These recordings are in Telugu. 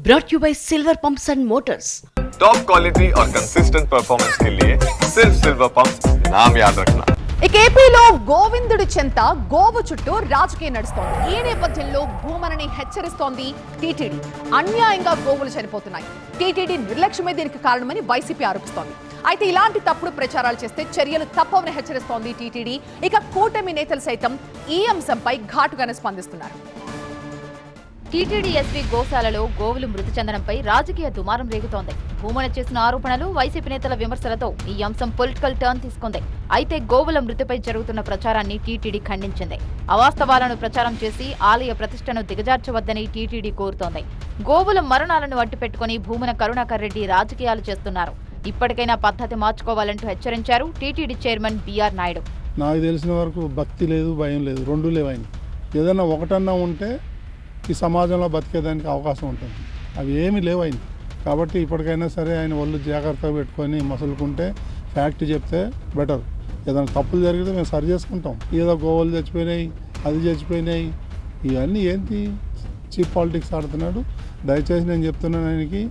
brought you by Silver Pumps and Motors. Top quality और कंसिस्टेंट परफॉर्मेंस के लिए सिर्फ सिल्वर पंप्स नाम याद रखना। ఇక ఏపీలో గోవిందుడి చెంత గోవు చుట్టూ రాజకీయం నడుస్తోంది. ఈ నేపథ్యంలో భూమనని హెచ్చరిస్తోంది టీటీడీ. అన్యాయంగా గోవులు చనిపోతున్నాయి. టీటీడీ నిర్లక్ష్యమే దీనికి కారణమని వైసీపీ ఆరోపిస్తోంది. అయితే ఇలాంటి తప్పుడు ప్రచారాలు చేస్తే చర్యలు తప్పవని హెచ్చరిస్తోంది టీటీడీ. ఇక కూటమి నేతలు సైతం ఈ అంశంపై ఘాటుగానే స్పందిస్తున్నారు. టీటీడీ ఎస్వీ గోశాలలో గోవులు మృతి చెందడంపై రాజకీయ దుమారం రేగుతోంది. భూమన చేసిన ఆరోపణలు, వైసీపీ నేతల విమర్శలతో ఈ అంశం పొలిటికల్ టర్న్ తీసుకుంది. అయితే గోవుల మృతిపై జరుగుతున్న ప్రచారాన్ని టీటీడీ ఖండించింది. అవాస్తవాలను ప్రచారం చేసి ఆలయ ప్రతిష్టను దిగజార్చవద్దని టీటీడీ కోరుతోంది. గోవుల మరణాలను అడ్డుపెట్టుకుని భూమన కరుణాకర్ రెడ్డి రాజకీయాలు చేస్తున్నారు. ఇప్పటికైనా పద్ధతి మార్చుకోవాలంటూ హెచ్చరించారు టీటీడీ చైర్మన్ బిఆర్ నాయుడు. నాకు తెలిసిన వరకు భక్తి లేదు, భయం లేదు, రెండు లేవని. ఏదైనా ఒకటన్నా ఉంటే ఈ సమాజంలో బతికేదానికి అవకాశం ఉంటుంది. అవి ఏమీ లేవైంది. కాబట్టి ఇప్పటికైనా సరే ఆయన వాళ్ళు జాగ్రత్తగా పెట్టుకొని మసులుకుంటే ఫ్యాక్ట్ చెప్తే బెటర్. ఏదైనా తప్పులు జరిగితే మేము సరి చేసుకుంటాం. ఏదో గోవులు చచ్చిపోయినాయి, అది చచ్చిపోయినాయి, ఇవన్నీ ఏంటి చీప్ పాలిటిక్స్ ఆడుతున్నాడు. దయచేసి నేను చెప్తున్నాను, ఆయనకి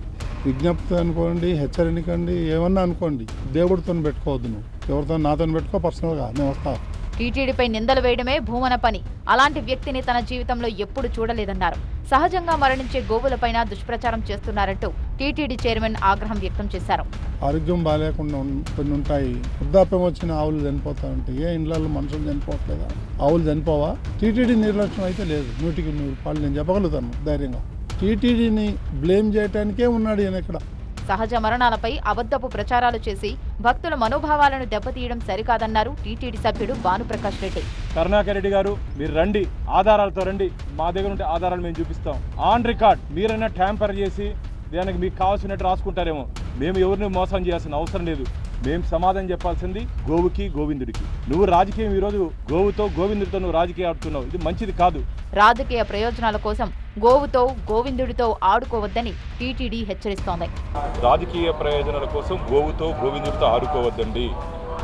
విజ్ఞప్తి అనుకోండి, హెచ్చరికండి, ఏమన్నా అనుకోండి, దేవుడితో పెట్టుకోవద్దు. నువ్వు ఎవరితో నాతో పెట్టుకో, పర్సనల్గా నేను వస్తాను. టీటీడీపై నిందలు వేయడమే భూమన పని. అలాంటి వ్యక్తిని తన జీవితంలో ఎప్పుడు చూడలేదన్నారు. సహజంగా మరణించే గోవులపైన దుష్ప్రచారం చేస్తున్నారంటూ టీటీడీ చైర్మన్ ఆగ్రహం వ్యక్తం చేశారు. ఆరోగ్యం బాగాలేకుండా కొన్ని ఉంటాయి. వృద్ధాప్యం వచ్చిన ఆవులు చనిపోతా ఉంటాయి. ఏ ఇండ్లలో మనుషులు చనిపోవట్లేదా? ఆవులు చనిపోవా? టీటీడీ నిర్లక్ష్యం అయితే లేదు. 100% నేను చెప్పగలుగుతాను ధైర్యంగా. టీటీడీని బ్లేమ్ చేయడానికే ఉన్నాడు ఈయన ఇక్కడ. సహజ మరణాలపై అబద్ధపు ప్రచారాలు చేసి భక్తుల మనోభావాలను దెబ్బతీయడం సరికాదన్నారు టీటీడీ సభ్యుడు భానుప్రకాష్ రెడ్డి. కరుణాకర్ రెడ్డి గారు, మీరు రండి, ఆధారాలతో రండి. మా దగ్గర ఉంటే ఆధారాలు మేము చూపిస్తాం. ఆన్ రికార్డ్ మీరైనా ట్యాంపర్ చేసి దానికి మీకు కావాల్సినట్టు రాసుకుంటారేమో. మేము ఎవరిని మోసం చేయాల్సిన అవసరం లేదు. మేము సమాధానం చెప్పాల్సింది గోవుకి, గోవిందుడికి. నువ్వు రాజకీయం ఈరోజు గోవుతో, గోవిందుడితో నువ్వు రాజకీయం ఆడుతున్నావు. ఇది మంచిది కాదు. రాజకీయ ప్రయోజనాల కోసం గోవుతో, గోవిందుడితో ఆడుకోవద్దని టీటీడీ హెచ్చరిస్తోంది. రాజకీయ ప్రయోజనాల కోసం గోవుతో, గోవిందుడితో ఆడుకోవద్దండి.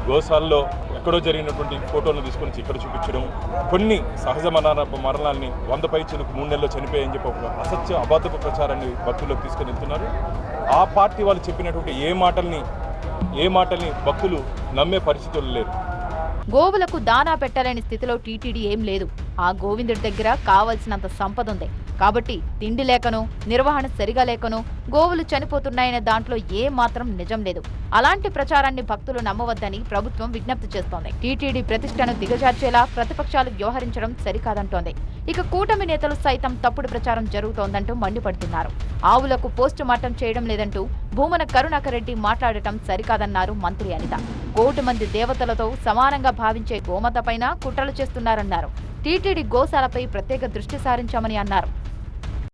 గోశాలలో ఎక్కడో జరిగినటువంటి ఫోటోలను తీసుకొని ఇక్కడ చూపించడం, కొన్ని సహజ మరణాలని 100 పైచలకు 3 నెలల్లో చనిపోయాయని చెప్పి ఒక అసత్య అబద్ధపు ప్రచారాన్ని భక్తుల్లోకి తీసుకొని వెళ్తున్నారు. ఆ పార్టీ వాళ్ళు చెప్పినటువంటి ఏ మాటల్ని భక్తులు నమ్మే పరిస్థితులు లేరు. గోవులకు దానా పెట్టలేని స్థితిలో టీటీడీ ఏం లేదు. ఆ గోవిందుడి దగ్గర కావలసినంత సంపద ఉంది. కాబట్టి తిండి లేకనో, నిర్వహణ సరిగా లేకనో గోవులు చనిపోతున్నాయనే దాంట్లో ఏ మాత్రం నిజం లేదు. అలాంటి ప్రచారాన్ని భక్తులు నమ్మవద్దని ప్రభుత్వం విజ్ఞప్తి చేస్తోంది. టీటీడీ ప్రతిష్టను దిగజార్చేలా ప్రతిపక్షాలు వ్యవహరించడం సరికాదంటోంది. ఇక కూటమి నేతలు సైతం తప్పుడు ప్రచారం జరుగుతోందంటూ మండిపడుతున్నారు. ఆవులకు పోస్టు మార్టం చేయడం లేదంటూ భూమన కరుణాకర్ రెడ్డి మాట్లాడటం సరికాదన్నారు మంత్రి అనిత. 1 కోటి మంది దేవతలతో సమానంగా భావించే గోమాత పైన కుట్రలు చేస్తున్నారన్నారు. టీటీడీ గోశాలపై ప్రత్యేక దృష్టి సారించామని అన్నారు.